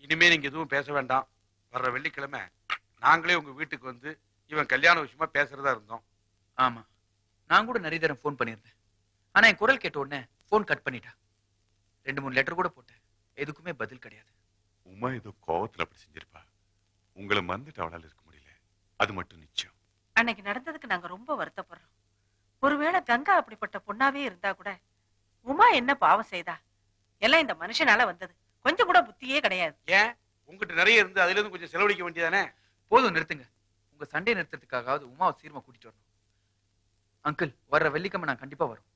இனிமே நீங்க எதுவும் பேச வேண்டாம். வர்ற வெள்ளிக்கிழமை நாங்களே உங்க வீட்டுக்கு வந்து இவன் கல்யாண விஷயமா பேசுறதா இருந்தோம். ஆமா, நான் கூட நிறைய தரம் ஃபோன் பண்ணியிருந்தேன். ஆனா என் குரல் கேட்ட உடனே ஃபோன் கட் பண்ணிட்டா. 2-3 லெட்டர் கூட போட்டேன், எதுக்குமே பதில் கிடையாது. உமா ஏதோ கோவத்துல அப்படி செஞ்சிருப்பா. உங்களை மறந்துட்டு அவளால இருக்க முடியல, அது மட்டும் நிச்சயம். அன்னைக்கு நடந்ததுக்கு நாங்க ரொம்ப வருத்தப்படுறோம். ஒருவேளை கங்கா அப்படிப்பட்ட பொண்ணாவே இருந்தா கூட உமா என்ன பாவம் செய்தா? எல்லாம் இந்த மனுஷனால வந்தது. கொஞ்சம் கூட புத்தியே கிடையாது. ஏன் உங்ககிட்ட நிறைய இருந்து அதுல இருந்து கொஞ்சம் செலவழிக்க வேண்டியதானே? போதும், நிறுத்துங்க. உங்க சண்டை நிறுத்தத்துக்காகவது உமாவை சீர்மா கூட்டிட்டு வரணும். அங்கிள், வர்ற வெள்ளிக்கிழமை நான் கண்டிப்பா வரும்.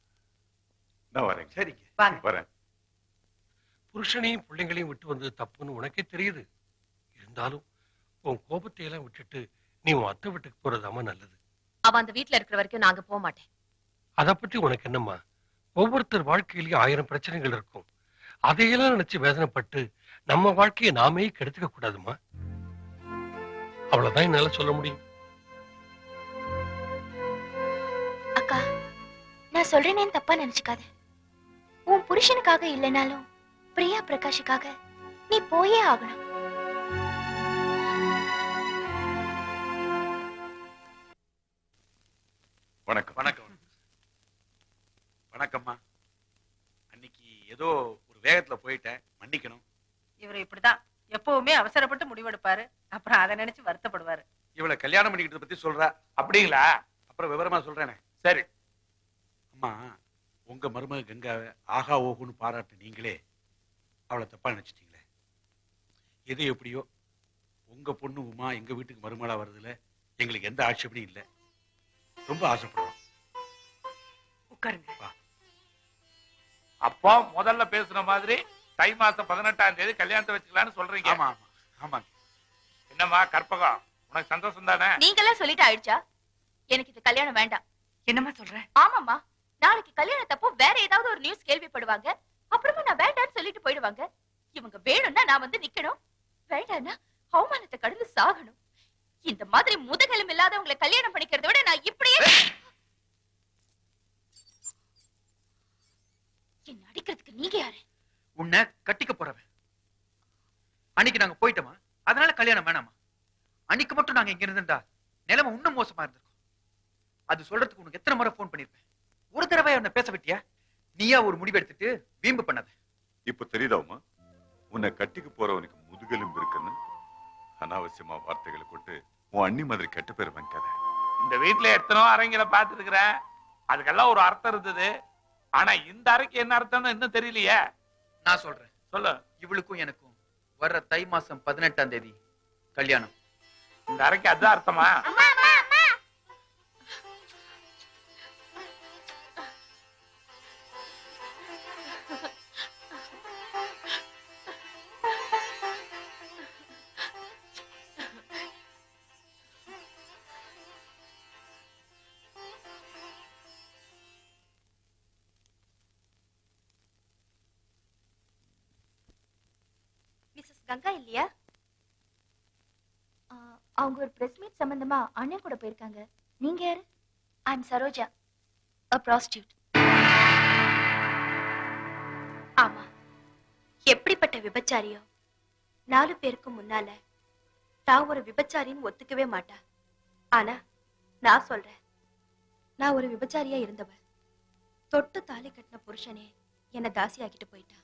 நான் வரேன். சரிங்க, வாங்க. வரேன். புருஷனையும் பிள்ளைங்களையும் விட்டு வந்தது தப்புன்னு உனக்கே தெரியுது. இருந்தாலும் உன் கோபத்தை எல்லாம் விட்டுட்டு நீ உன் அத்தை வீட்டுக்கு போறதாமா நல்லது. அவ அந்த வீட்டுல இருக்கிற வரைக்கும் நாங்க போக மாட்டேன். அதை பற்றி உனக்கு என்னம்மா? ஒவ்வொருத்தர் வாழ்க்கையிலயும் 1000 பிரச்சனைகள் இருக்கும். அதையெல்லாம் நினைச்சு வேதனைப்பட்டு நம்ம வாழ்க்கையை நாமே கெடுத்துக்க கூடாதுமா. அவ்வளவுதான் என்னால சொல்ல முடியும். அக்கா, நான் சொல்றேனேன்னு தப்பா நினைச்சுக்காத. உன் புருஷனுக்காக இல்லைனாலும் பிரியா பிரகாஷுக்காக நீ போயே ஆகணும். வணக்கம். வணக்கம். வணக்கம்மா. அன்னைக்கு ஏதோ ஒரு வேகத்துல போயிட்டேன், மன்னிக்கணும். இவர் இப்படிதான் எப்பவுமே அவசரப்பட்டு முடிவெடுப்பாரு. அப்புறம் அதை நினைச்சு வருத்தப்படுவாரு. இவளை கல்யாணம் பண்ணிக்கிட்டத பத்தி சொல்றா. அப்படிங்களா? அப்புறம் விவரமா சொல்றேனே. சரி. அம்மா, உங்க மருமக கங்காவை ஆகா ஓகுன்னு பாராட்டு நீங்களே அவளை தப்பா நினைச்சிட்டீங்களே. எது எப்படியோ உங்க பொண்ணு உமா எங்க வீட்டுக்கு மருமகளா வருதுல எங்களுக்கு எந்த ஆட்சேபனையும் இல்லை. ரொம்ப ஆசைப்படுறோம். உட்காருங்க. அப்போ முதல்ல பேசுன மாதிரி தை மாசம் 18ஆம் தேதி கல்யாணத்தை வச்சுக்கலாம்னு சொல்றீங்க. ஆமா ஆமா ஆமா. என்னம்மா கற்பகம், உனக்கு சந்தோஷம் தானே? நீங்கெல்லாம் சொல்லிட்டு ஆயிடுச்சா? எனக்கு இது கல்யாணம் வேண்டாம். என்னம்மா சொல்ற? ஆமாம்மா, நாளைக்கு கல்யாணத்தப்போ வேற ஏதாவது ஒரு நியூஸ் கேள்விப்படுவாங்க. அப்புறமா நான் வேண்டான்னு சொல்லிட்டு போயிடுவாங்க. இவங்க வேணும்னா நான் வந்து நிக்கணும், வேண்டாம்னா அவமானத்தை கடந்து சாகணும். இந்த மாதிரி முதுகெலும் இல்லாதவங்களை கல்யாணம் பண்ணிக்கிறத விட நான் இப்படியே என்ன அடிக்கிறதுக்கு நீங்க யாரு? உன்னை கட்டிக்க போறவன். அன்னைக்கு நாங்க போயிட்டோமா, அதனால கல்யாணம் வேணாமா? அன்னைக்கு மட்டும் நாங்க இங்க இருந்திருந்தா நிலைமை இன்னும் மோசமா இருந்திருக்கும். அது சொல்றதுக்கு உனக்கு எத்தனை முறை போன் பண்ணிருப்பேன். ஒரு தடவை உன்னை பேச விட்டியா? நீயா ஒரு முடிவு எடுத்துட்டு வீம்பு பண்ணாத. இப்ப தெரியுதாமா, உன்னை கட்டிக்கு போறவனுக்கு முதுகெலும்பு இருக்குன்னு அனாவசியமா வார்த்தைகளை கொண்டு உன் அண்ணி மாதிரி கெட்ட பேர் வாங்காத. இந்த வீட்டுல எத்தனோ அறைங்களை பார்த்துருக்கிறேன், அதுக்கெல்லாம் ஒரு அர்த்தம் இருந்தது. ஆனா இந்த அறைக்கு என்ன அர்த்தம்னு இன்னும் தெரியலையே. நான் சொல்றேன், சொல்லு. இவளுக்கும் எனக்கும் வர்ற தை மாசம் 18ஆம் தேதி கல்யாணம். இந்த அறைக்கு அதுதான் அர்த்தமா? மிஸ்ஸஸ் கங்கா இல்லையா? அவங்க ஒரு பிரஸ் மீட் சம்பந்தமா அண்ணன் கூட போயிருக்காங்க. நீங்க யாரு? ஐ அம் சரோஜா, a prostitute. ஆமா, எப்படிப்பட்ட விபச்சாரியோ 4 பேருக்கு முன்னால நான் ஒரு விபச்சாரின்னு ஒத்துக்கவே மாட்டா. ஆனா நான் சொல்றேன், நான் ஒரு விபச்சாரியா இருந்தவ. தொட்டு தாலி கட்டின புருஷனே என்ன தாசியாக்கிட்டு போயிட்டா.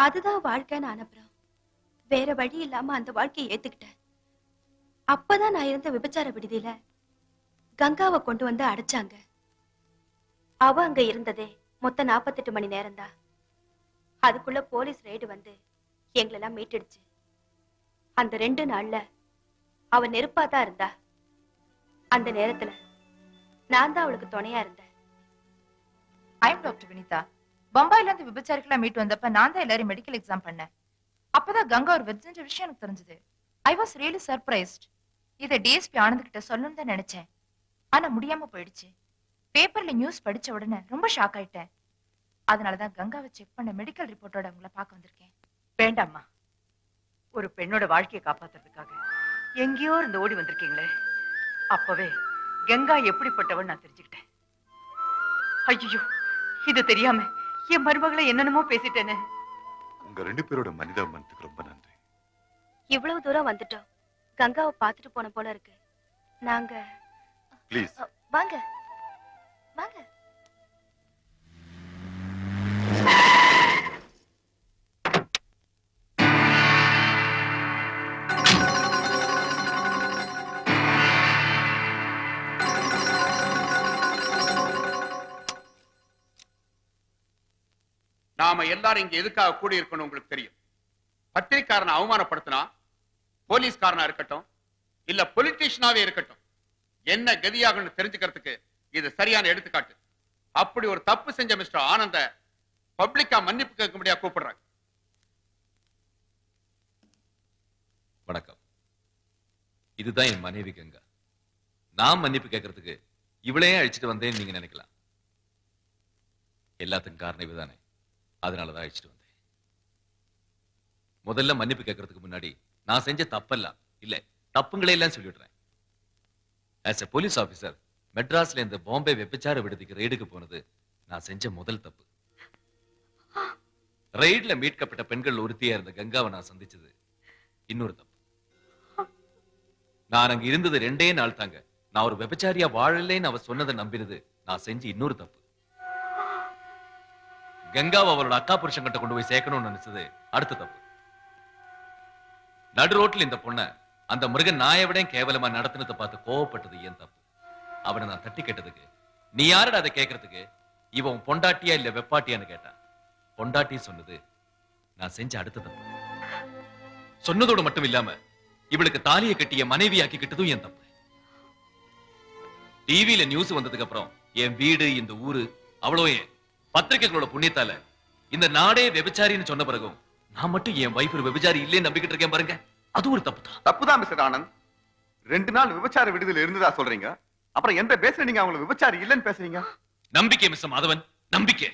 அதுதான் வாழ்க்கைன்னு அனுப்புறோம். வேற வழி இல்லாம அந்த வாழ்க்கையை ஏத்துக்கிட்டேன். அப்பதான் நான் இருந்த விபச்சார விடுதியில கங்காவை கொண்டு வந்து அடைச்சாங்க. அவ அங்க இருந்ததே மொத்தம் 48 மணி நேரம் தான். அதுக்குள்ள போலீஸ் ரெய்டு வந்து எங்களெல்லாம் மீட்டுடுச்சு. அந்த 2 நாள்ல அவ நெருப்பாதான் இருந்தா. அந்த நேரத்துல நான் தான் அவளுக்கு துணையா இருந்தேன். I am doctor Vinitha. பம்பாயில இருந்து விபச்சாரிகளா மீட் வந்தப்ப நான் தான் எல்லாரும் மெடிக்கல் எக்ஸாம் பண்ணேன். அப்பதான் கங்கா ஒரு வெர்ஜின்ற விஷயம் எனக்கு தெரிஞ்சது. I was really surprised. இதை டிஎஸ்பி ஆனந்த் கிட்ட சொல்லணும்னு தான் நினைச்சேன். ஆனா முடியாம போயிடுச்சு. பேப்பர்ல நியூஸ் படிச்ச உடனே ரொம்ப ஷாக் ஆயிட்டேன். அதனாலதான் கங்காவை செக் பண்ண மெடிக்கல் ரிப்போர்ட்டோட உங்களை பார்க்க வந்திருக்கேன். வேண்டாம்மா, ஒரு பெண்ணோட வாழ்க்கையை காப்பாத்துறதுக்காக எங்கேயோ இருந்து ஓடி வந்திருக்கீங்களே. அப்பவே கங்கா எப்படிப்பட்டவன் நான் தெரிஞ்சுக்கிட்டேன். ஐயோ, இது தெரியாம என் மருமகளை என்னென்னமோ பேசிட்டேனே. உங்க 2 பேரோட மனிதாபிமானத்துக்கு ரொம்ப நன்றி. இவ்வளவு தூரம் வந்துட்டோம். கங்காவை பார்த்துட்டு போன போல இருக்கு. நாங்க ப்ளீஸ் வாங்க வாங்க. நாம எல்லாரும் இங்க எதுக்காக கூடி இருக்கணும் உங்களுக்கு தெரியும். பத்திரிக்காரனை அவமானப்படுத்தினா போலீஸ்காரனா இருக்கட்டும் இல்ல பொலிட்டீஷியனாவே இருக்கட்டும் என்ன கதியாகணும்னு தெரிஞ்சுக்கிறதுக்கு இது சரியான எடுத்துக்காட்டு. அப்படி ஒரு தப்பு செஞ்ச மிஸ்டர் ஆனந்த பப்ளிக்கா மன்னிப்பு கேட்க முடியா கூப்பிடுறாங்க. வணக்கம். இதுதான் என் மனைவி கங்கா. நான் மன்னிப்பு கேட்கறதுக்கு இவளையே அழிச்சிட்டு வந்தேன்னு நீங்க நினைக்கலாம். எல்லாத்துக்கும் காரணம் இவதானே, அதனாலதான் அழிச்சிட்டு வந்தேன். முதல்ல மன்னிப்பு கேட்கறதுக்கு முன்னாடி நான் செஞ்ச தப்பெல்லாம் இல்ல தப்புங்களே எல்லாம் சொல்லிடுறேன். ஆஸ் எ போலீஸ் ஆபீசர் மெட்ராஸ்ல இந்த பாம்பே வெப்பச்சார விடுதிக்கு ரெய்டுக்கு போனது நான் செஞ்ச முதல் தப்பு. ரெய்ட்ல மீட்கப்பட்ட பெண்கள் ஒருத்தியா இருந்த கங்காவை நான் சந்திச்சது இன்னொரு தப்பு. நான் அங்க இருந்தது 2 நாள் தாங்க. நான் ஒரு விபச்சாரியா வாழலேன்னு அவ சொன்னதை நம்பினது நான் செஞ்ச இன்னொரு தப்பு. கங்காவை அவளோட அக்கா புருஷன் கிட்ட கொண்டு போய் சேர்க்கணும்னு நினைச்சது அடுத்த தப்பு. நடு ரோட்ல இந்த பொண்ண அந்த மிருகன் நாயை விட கேவலமா நடத்தினதை பார்த்து கோவப்பட்டது ஏன் தப்பு. அவனை நான் தட்டி கேட்டதுக்கு நீ யாரடா அதை கேட்கறதுக்கு, இவன் பொண்டாட்டியா இல்ல வெப்பாட்டியான்னு கேட்டான். பொண்டாட்டி சொன்னது நான் செஞ்ச அடுத்த தப்பு. சொன்னதோடு மட்டும் இல்லாம இவளுக்கு தாலியை கட்டிய மனைவி ஆக்கிக்கிட்டதும் என் தப்பு. டிவியில நியூஸ் வந்ததுக்கு அப்புறம் என் வீடு இந்த ஊரு அவ்வளோ ஏன் பத்திரிகைகளோட புண்ணியத்தால இந்த நாடே விபச்சாரின்னு சொன்ன பிறகும் நான் மட்டும் என் வைஃப் ஒரு விபச்சாரி இல்லைன்னு நம்பிக்கிட்டு இருக்கேன் பாருங்க. அது ஒரு தப்பு தான். தப்புதான் மிஸ்டர் ஆனந்த். 2 நாள் விபச்சார விடுதலை இருந்ததா சொல்றீங்க, அப்புறம் எந்த பேசுற நீங்க அவங்களை விபச்சாரி இல்லைன்னு பேசுறீங்க. நம்பிக்கை மிஸ்டர் மாதவன், நம்பிக்கை.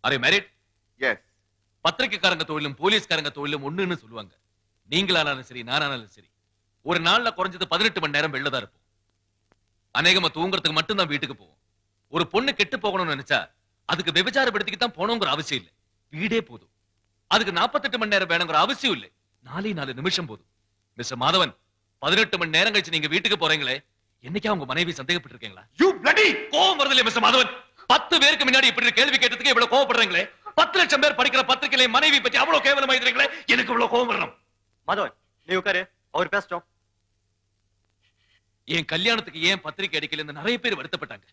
Array married? எஸ். பத்திரிகைக்காரங்க தொழிலும் போலீஸ்காரங்க தொழிலும் ஒண்ணுன்னு சொல்லுவாங்க. நீங்களானாலும் சரி நானானாலும் சரி ஒரு நாள்ல குறைஞ்சது 18 மணி நேரம் வெளிலதான் இருப்போம். அநேகமா தூங்குறதுக்கு மட்டும் தான் வீட்டுக்கு போவோம். ஒரு பொண்ணு கெட்டு போகணும்னு நினைச்சா அதுக்கு விபச்சார படுத்திக்கு தான் போகணுங்கிற அவசியம் இல்லை, வீடே போதும். அதுக்கு 48 மணி நேரம் வேணுங்கிற அவசியம் இல்லை, 4 நிமிஷம் போதும். மிஸ்டர் மாதவன், 18 மணி நேரம் கழிச்சு நீங்க வீட்டுக்கு போறீங்களே, என்னைக்கா உங்க மனைவி சந்தேகப்பட்டு இருக்கீங்களா? யூ பிளடி கோவம் வருது இல்ல மிஸ்டர் மாதவன்? 10 பேருக்கு முன்னாடி இப்படி கேள்வி கேட்டதுக்கு இவ்வளவு கோவப்படுறீங்களே, 10 லட்சம் பேர் படிக்கிற பத்திரிகையில மனைவி பத்தி அவ்வளவு கேவலமா இருக்கிறீங்களே, எனக்கு இவ்வளவு கோவம் வரணும். மாதவன் நீ உட்காரு, அவர் பேசட்டும். என் கல்யாணத்துக்கு ஏன் பத்திரிகை அடிக்கலன்னு நிறைய பேர் வருத்தப்பட்டாங்க.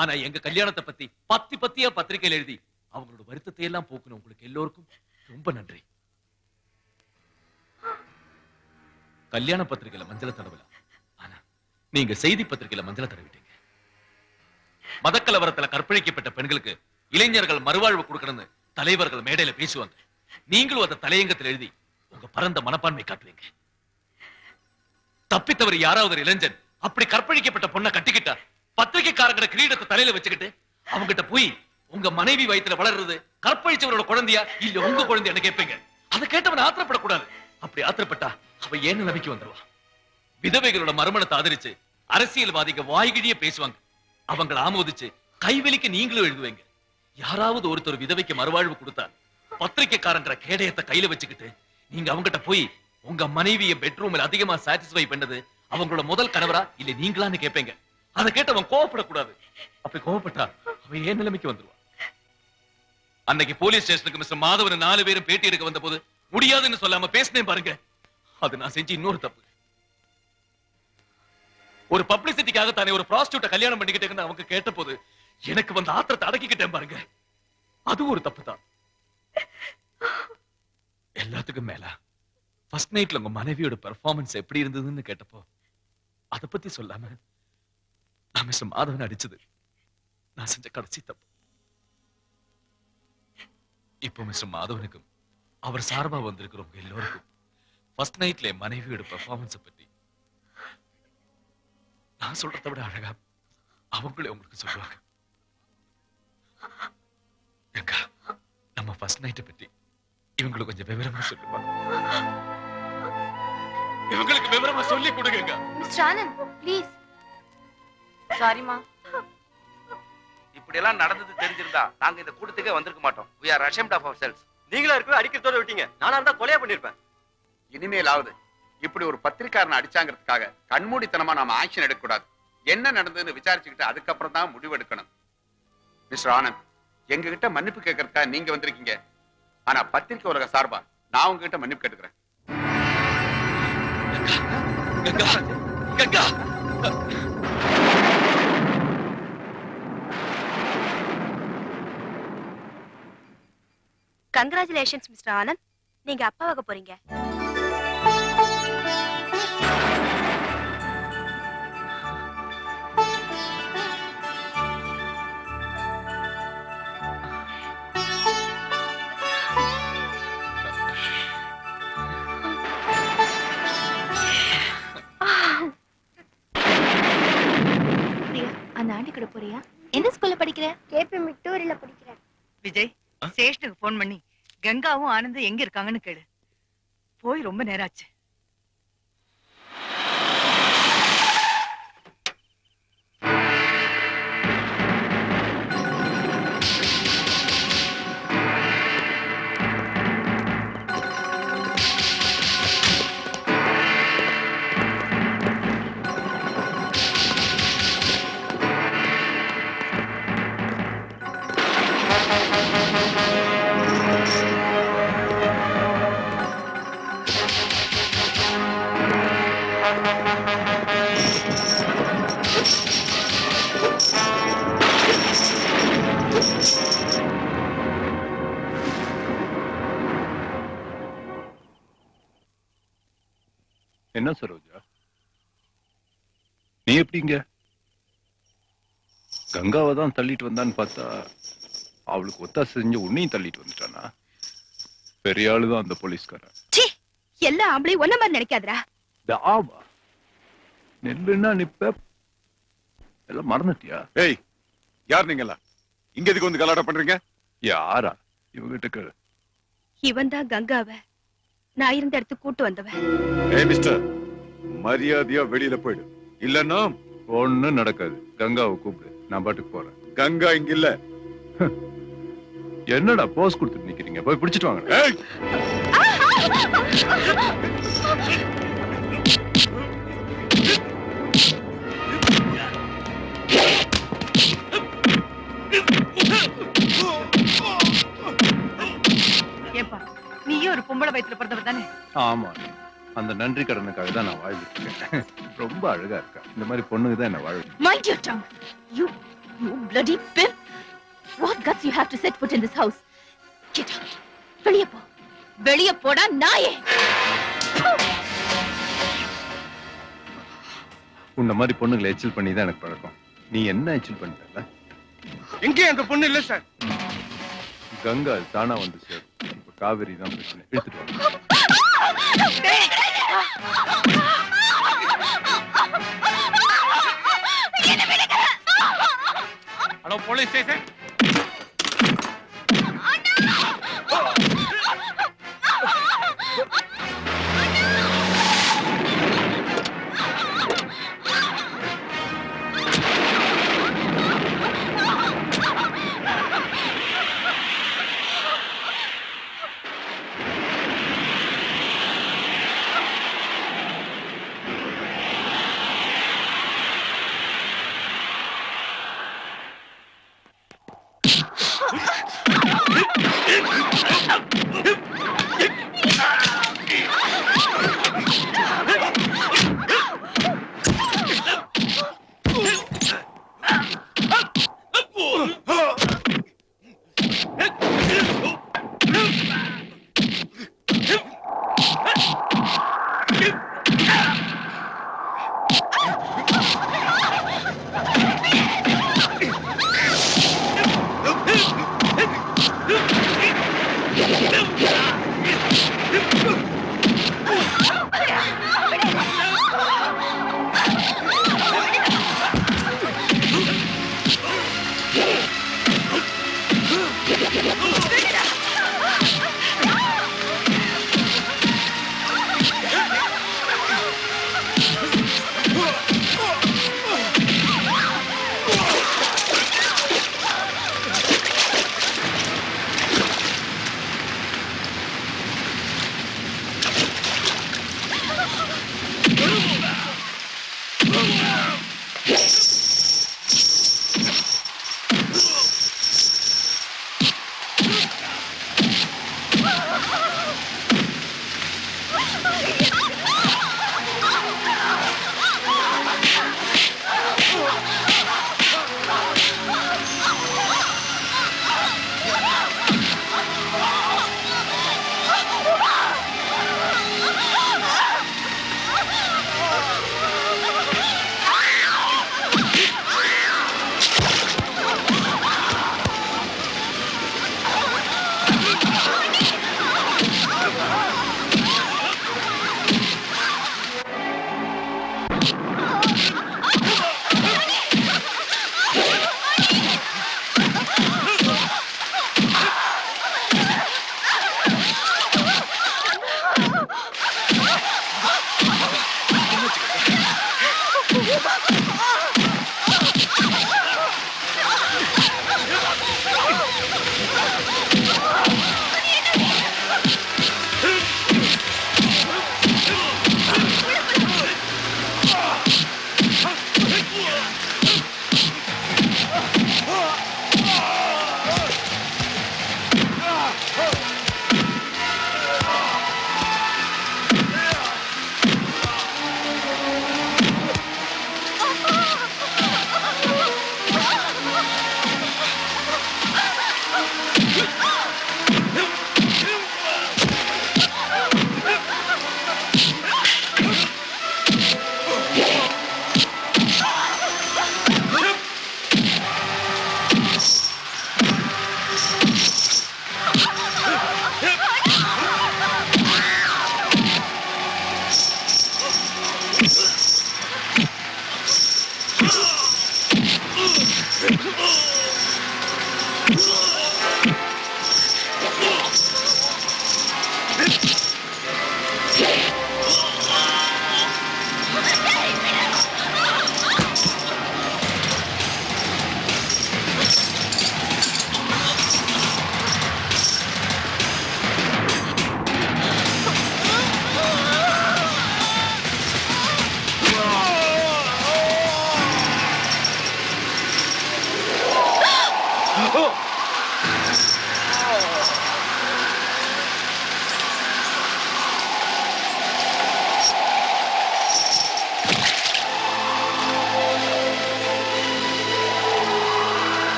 ஆனா எங்க கல்யாணத்தை பத்தி பத்தியா பத்திரிகையில் எழுதி அவங்களோட வருத்தத்தை எல்லாம் போக்கணும் உங்களுக்கு எல்லோருக்கும் ரொம்ப நன்றி. கல்யாண பத்திரிகையில மஞ்சள தடவல, ஆனா நீங்க செய்தி பத்திரிகையில மஞ்சள தடவிட்டீங்க. மதக்கலவரத்துல கற்பழிக்கப்பட்ட பெண்களுக்கு இளைஞர்கள் மறுவாழ்வு கொடுக்கணும்னு தலைவர்கள் மேடையில பேசுவாங்க. நீங்களும் அதை தலையங்கத்தில் எழுதி உங்க பரந்த மனப்பான்மை காட்டுவீங்க. தப்பித்தவர் யாராவது ஒரு இளைஞன் அப்படி கற்பழிக்கப்பட்ட பொண்ணை கட்டிக்கிட்டா பத்திரிகைக்காரங்கிற கிரீடத்தை தலையில வச்சுக்கிட்டு அவங்கிட்ட போய் உங்க மனைவி வயித்துல வளர்றது கற்பழிச்சவரோட குழந்தையா இல்ல உங்க குழந்தையா கேட்பீங்க. அதை கேட்டவன் ஆத்திரப்படக்கூடாது. அப்படி ஆத்திரப்பட்டா அவ ஏன்னு நம்பிக்கை வந்துருவா. விதவைகளோட மறுமணத்தை ஆதரிச்சு அரசியல்வாதிங்க வாய்கிழிய பேசுவாங்க. அவங்களை ஆமோதிச்சு கைவெளிக்கு நீங்களும் எழுதுவீங்க. யாராவது ஒருத்தர் விதவைக்கு மறுவாழ்வு கொடுத்தா பத்திரிகைக்காரங்கிற கேடயத்தை கையில வச்சுக்கிட்டு நீங்க அவங்கிட்ட போய் உங்க மனைவிய பெட்ரூம்ல அதிகமா சாட்டிஸ்ஃபை பண்ணது அவங்களோட முதல் கணவரா இல்ல நீங்களான்னு கேட்பீங்க. அதை கேட்டு அவன் கோவப்படக்கூடாது. அப்படி கோவப்பட்டா அவன் ஏன் நிலைமைக்கு வந்துருவான். அன்னைக்கு போலீஸ் ஸ்டேஷனுக்கு மிஸ்டர் மாதவன் 4 பேரும் பேட்டி எடுக்க வந்த போது முடியாதுன்னு சொல்லாம பேசினேன் பாருங்க, அது நான் செஞ்சு இன்னொரு தப்பு. ஒரு பப்ளிசிட்டிக்காக தானே ஒரு ப்ராஸ்டியூட்ட கல்யாணம் பண்ணிக்கிட்டேன்னு அவங்க கேட்ட போது எனக்கு வந்து ஆத்திரத்தை அடக்கிக்கிட்டேன் பாருங்க, அது ஒரு தப்பு தான். எல்லாத்துக்கும் மேல ஃபர்ஸ்ட் நைட்ல உங்க மனைவியோட பெர்ஃபார்மன்ஸ் எப்படி இருந்ததுன்னு கேட்டப்போ அதை பத்தி சொல்லாம நான் மிஸ்டர் மாதவன் அடிச்சது நான் செஞ்ச கடைசி தப்பு. இப்போ மிஸ்டர் மாதவனுக்கும் அவர் சார்பா வந்திருக்கிறவங்க எல்லோருக்கும் ஃபர்ஸ்ட் நைட்ல மனைவியோட பெர்ஃபார்மன்ஸ் பத்தி நான் சொல்றதை விட அழகா அவங்களே உங்களுக்கு சொல்லுவாங்க. நம்ம ஃபர்ஸ்ட் நைட்டை பத்தி இவங்களுக்கு கொஞ்சம் விவரமா சொல்லுவாங்க. இவங்களுக்கு விவரமா சொல்லி கொடுங்க. Mister Anand please. சாரிமா. இப்படி எல்லாம் நடந்தது தெரிஞ்சிருந்தா நாங்க இந்த கூட்டத்துக்கே வந்திருக்க மாட்டோம். we are ashamed of ourselves. நீங்களா இருக்கு அடிக்கிறதோட விட்டீங்க, நானா இருந்தா கொலையா பண்ணிருப்பேன். இனிமேலாவது இப்படி ஒரு பத்திரிக்காரனை அடிச்சாங்கிறதுக்காக கண்மூடித்தனமா நாம ஆக்ஷன் எடுக்கக்கூடாது. என்ன நடந்ததுன்னு விசாரிச்சுக்கிட்டு அதுக்கப்புறம் தான் முடிவு எடுக்கணும். மிஸ்டர் ஆனந்த், எங்க கிட்ட மன்னிப்பு கேட்கறதுக்காக நீங்க வந்திருக்கீங்க. ஆனா பத்திரிக்கை உலக சார்பா நான் உங்ககிட்ட மன்னிப்பு கேட்டுக்கிறேன். கங்க்ராச்சுலேஷன்ஸ் மிஸ்டர் ஆனந்த், நீங்க அப்பாவாக போறீங்க. அந்த ஆண்டி கூட போறியா? எந்த ஸ்கூல்ல படிக்கிற? கேபி மிட்டூரில படிக்கிறேன். விஜய், ஸ்டேஷனுக்கு போன் பண்ணி கங்காவும் ஆனந்தும் எங்க இருக்காங்கன்னு கேளு. போய் ரொம்ப நேரம் ஆச்சு. என்ன சரோஜா, நீ எப்படிங்க? கங்காவை தான் தள்ளிட்டு வந்தான்னு பார்த்தா அவளுக்கு ஒத்தாசை செஞ்ச உன்னையும் தள்ளிட்டு வந்துட்டானா? பெரிய ஆளுதான் அந்த போலீஸ்காரன். எல்லா ஆம்பளையும் ஒன்ன மாதிரி நினைக்காதடா. ஆமா, நெல்லுன்னா நிப்ப எல்லாம் மறந்துட்டியா? ஏய், யார் நீங்களா? இங்க எதுக்கு வந்து கலாட்டம் பண்றீங்க? யாரா? இவகிட்ட கேளு. இவன் தான் கங்காவை நான் இருந்த இடத்துக்கு கூட்டு வந்தவன். ஏய் மிஸ்டர், மரியாதையா வெளியில போயிடு, இல்லன்னா ஒண்ணும் நடக்காது. கங்காவை கூப்பிடு, நான் பாட்டுக்கு போறேன். கங்கா இங்க இல்ல. என்னடா போஸ் கொடுத்துட்டு நிக்கிறீங்க? போய் பிடிச்சிட்டு வாங்க. ஏய், ஏப்பா, நீயும் ஒரு பொம்பளை வயித்துல பிறந்தவர் தானே? ஆமா, அந்த நன்றி கடனுக்காக தான் நான் வாழ்ந்துட்டு இருக்கேன். ரொம்ப அழகா இருக்கா. இந்த மாதிரி பொண்ணுக்கு தான் என்ன வாழ்வு. Mind your tongue. You bloody pimp. What guts you have to set foot in this house? Get out. வெளிய போ. வெளிய போடா நாயே. உன்ன மாதிரி பொண்ணுங்களை எச்சில் பண்ணி தான் எனக்கு பழக்கம். நீ என்ன எச்சில் பண்ணிட்டல? எங்கே அந்த பொண்ணு இல்ல சார். கங்கா தானா வந்து சார். இப்ப காவேரி தான் பிரச்சனை. எடுத்துட்டு வா. Hello police station,